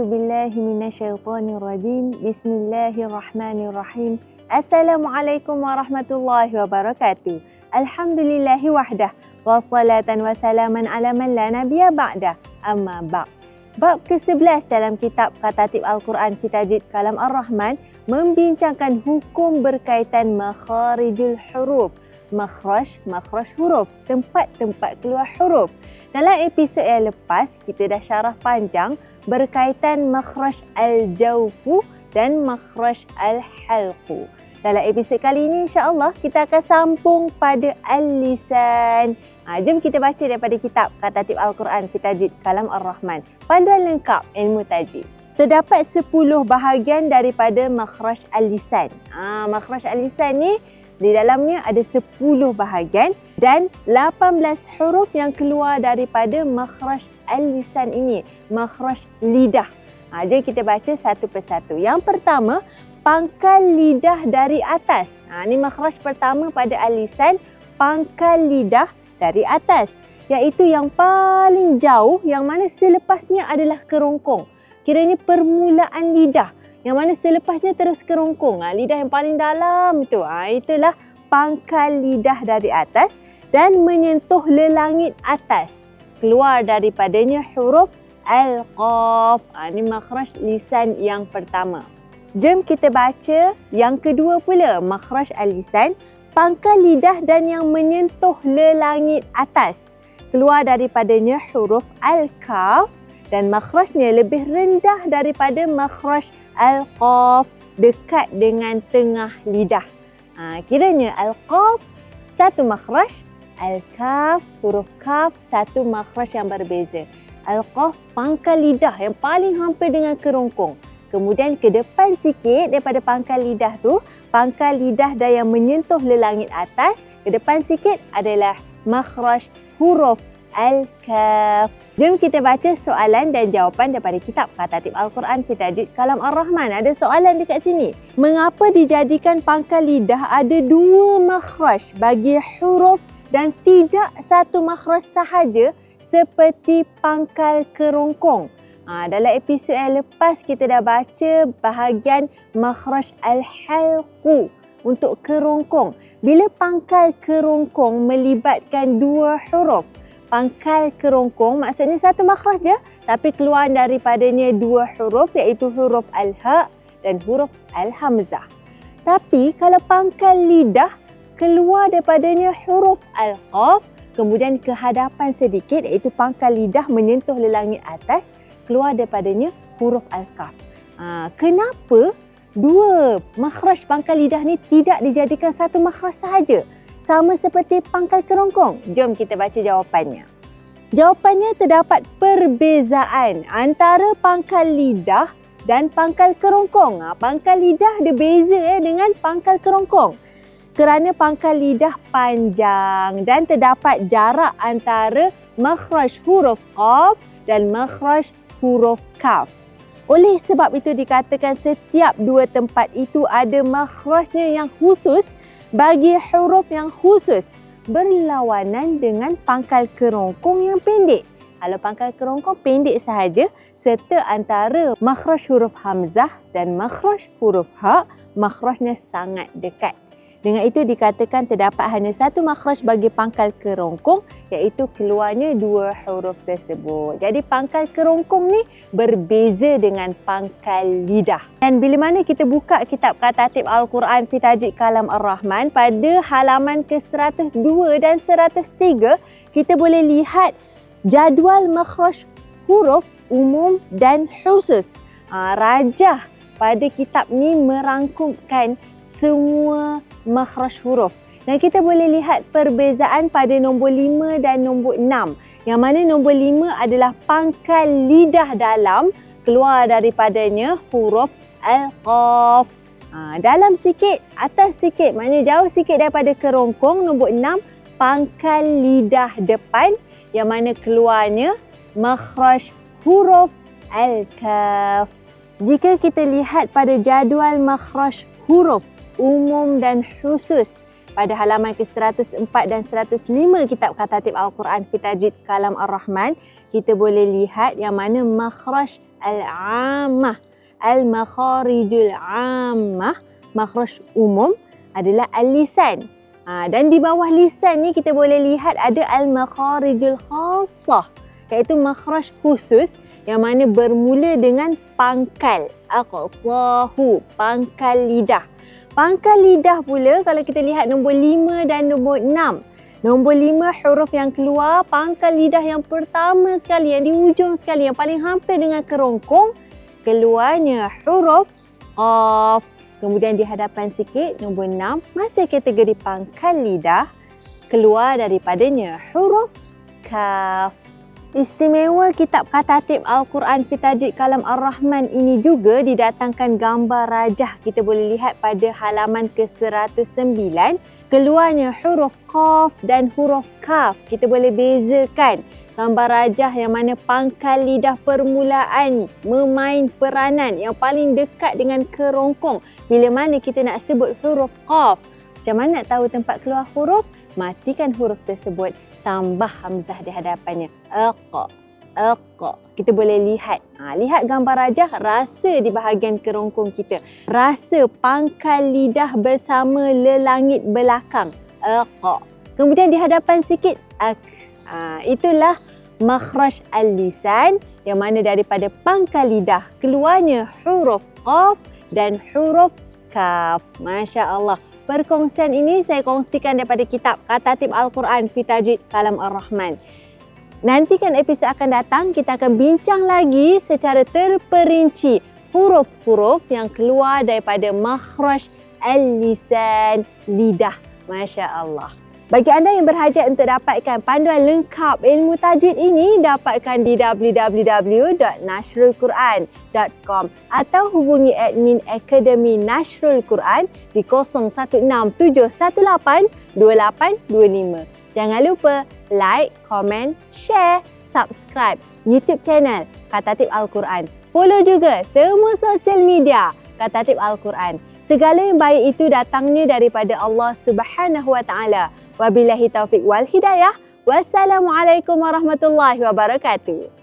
billahi minasyaitonir rajim. Bismillahirrahmanirrahim. Assalamualaikum warahmatullahi wabarakatuh. Alhamdulillahi wahdah. Wassalatan wassalaman ala man la nabiyya ba'dah. Amma ba'd. Bab ke-11 dalam kitab Katatib Al-Quran fi Tajwid Kalam Ar-Rahman membincangkan hukum berkaitan makharijul huruf. Makhraj huruf, tempat-tempat keluar huruf. Dalam episod yang lepas, kita dah syarah panjang berkaitan makhraj al-jawfu dan makhraj al-halqu. Dalam episod kali ini, insya-Allah kita akan sambung pada al-lisan. Jom kita baca daripada kitab Katatib Al-Quran fi Tajwid Kalam Ar-Rahman. Panduan lengkap ilmu tajwid. Terdapat 10 bahagian daripada makhraj al-lisan. Makhraj al-lisan ni di dalamnya ada 10 bahagian dan 18 huruf yang keluar daripada makhraj al-lisan ini, makhraj lidah. Jom kita baca satu persatu. Yang pertama, pangkal lidah dari atas. Ini makhraj pertama pada al-lisan, pangkal lidah dari atas, iaitu yang paling jauh, yang mana selepasnya adalah kerongkong. Kiranya permulaan lidah, yang mana selepasnya terus kerongkong. Lidah yang paling dalam tu. Itulah pangkal lidah dari atas dan menyentuh lelangit atas. Keluar daripadanya huruf al-qaf. Ini makhraj lisan yang pertama. Jom kita baca yang kedua pula, makhraj al-lisan, pangkal lidah dan yang menyentuh lelangit atas. Keluar daripadanya huruf al-kaf dan makhrajnya lebih rendah daripada makhraj al-qaf, dekat dengan tengah lidah. Kiranya al-qaf satu makhraj, al-kaf, huruf kaf satu makhraj yang berbeza. Al-qaf pangkal lidah yang paling hampir dengan kerongkong. Kemudian ke depan sikit daripada pangkal lidah tu, pangkal lidah dan yang menyentuh lelangit atas, ke depan sikit adalah makhraj huruf al-kaf. Jom kita baca soalan dan jawapan daripada kitab Katatib Al-Quran fi Tajwid Kalam Ar-Rahman. Ada soalan dekat sini. Mengapa dijadikan pangkal lidah ada 2 makhraj bagi huruf dan tidak satu makhraj sahaja seperti pangkal kerongkong? Dalam episod yang lepas kita dah baca bahagian makhraj al-halqu untuk kerongkong. Bila pangkal kerongkong melibatkan 2 huruf, pangkal kerongkong maksudnya satu makhraj je, tapi keluar daripadanya 2 huruf, iaitu huruf al-ha dan huruf al-hamzah. Tapi kalau pangkal lidah keluar daripadanya huruf al-qaf, kemudian ke hadapan sedikit, iaitu pangkal lidah menyentuh lelangit atas, keluar daripadanya huruf al-kaf. Kenapa 2 makhraj pangkal lidah ni tidak dijadikan satu makhraj sahaja? Sama seperti pangkal kerongkong. Jom kita baca jawapannya. Jawapannya terdapat perbezaan antara pangkal lidah dan pangkal kerongkong. Pangkal lidah ada beza dengan pangkal kerongkong. Kerana pangkal lidah panjang dan terdapat jarak antara makhraj huruf qaf dan makhraj huruf kaf. Oleh sebab itu dikatakan setiap 2 tempat itu ada makhrajnya yang khusus bagi huruf yang khusus, berlawanan dengan pangkal kerongkong yang pendek. Kalau pangkal kerongkong pendek sahaja, serta antara makhraj huruf hamzah dan makhraj huruf ha, makhrajnya sangat dekat. Dengan itu dikatakan terdapat hanya satu makhraj bagi pangkal kerongkong, iaitu keluarnya 2 huruf tersebut. Jadi pangkal kerongkong ni berbeza dengan pangkal lidah. Dan bila mana kita buka kitab Katatib Al-Quran fi Tajwid Kalam Ar-Rahman pada halaman ke-102 dan 103, kita boleh lihat jadual makhraj huruf umum dan khusus. Rajah pada kitab ni merangkumkan semua makhraj huruf. Dan kita boleh lihat perbezaan pada nombor 5 dan nombor 6. Yang mana nombor 5 adalah pangkal lidah dalam, keluar daripadanya huruf al-qaf. Dalam sikit, atas sikit, maknanya jauh sikit daripada kerongkong. Nombor 6, pangkal lidah depan, yang mana keluarnya makhraj huruf al-kaf. Jika kita lihat pada jadual makhraj huruf umum dan khusus pada halaman ke-104 dan 105 kitab Katatib Al-Quran fi Tajwid Kalam Ar-Rahman, kita boleh lihat yang mana makhraj al-ammah. Al-makharijul ammah, makhraj umum adalah al-lisan. Dan di bawah lisan ni kita boleh lihat ada al-makharijul khassah, iaitu makhraj khusus yang mana bermula dengan pangkal. Aqsahu, pangkal lidah. Pangkal lidah pula kalau kita lihat nombor 5 dan nombor 6. Nombor 5 huruf yang keluar, pangkal lidah yang pertama sekali, yang di ujung sekali, yang paling hampir dengan kerongkong, keluarnya huruf qaf. Kemudian di hadapan sikit, nombor 6, masih kategori pangkal lidah, keluar daripadanya huruf kaf. Istimewa kitab Katatib Al-Quran fi Tajwid Kalam Ar-Rahman ini juga didatangkan gambar rajah. Kita boleh lihat pada halaman ke-109, keluarnya huruf qaf dan huruf kaf. Kita boleh bezakan gambar rajah yang mana pangkal lidah permulaan memain peranan yang paling dekat dengan kerongkong. Bila mana kita nak sebut huruf qaf, macam mana nak tahu tempat keluar huruf? Matikan huruf tersebut, tambah hamzah di hadapannya. Aqa, aqa. Kita boleh lihat. Lihat gambar rajah, rasa di bahagian kerongkong kita. Rasa pangkal lidah bersama lelangit belakang. Aqa. Kemudian di hadapan sikit, ak. Itulah makhraj al-lisan yang mana daripada pangkal lidah keluarnya huruf qaf dan huruf kaf. Masya Allah. Perkongsian ini saya kongsikan daripada kitab Katatib Al-Quran fi Tajwid Kalam Ar-Rahman. Nantikan episod akan datang, kita akan bincang lagi secara terperinci huruf-huruf yang keluar daripada makhraj al-lisan, lidah. Masya Allah. Bagi anda yang berhajat untuk dapatkan panduan lengkap ilmu tajwid ini, dapatkan di www.nashrulquran.com atau hubungi admin Akademi Nashrul Quran di 0167182825. Jangan lupa like, komen, share, subscribe YouTube channel Katatib Al-Quran. Follow juga semua sosial media Katatib Al-Quran. Segala yang baik itu datangnya daripada Allah Subhanahu Wa Taala. Wabillahi taufiq wal hidayah. Wassalamualaikum warahmatullahi wabarakatuh.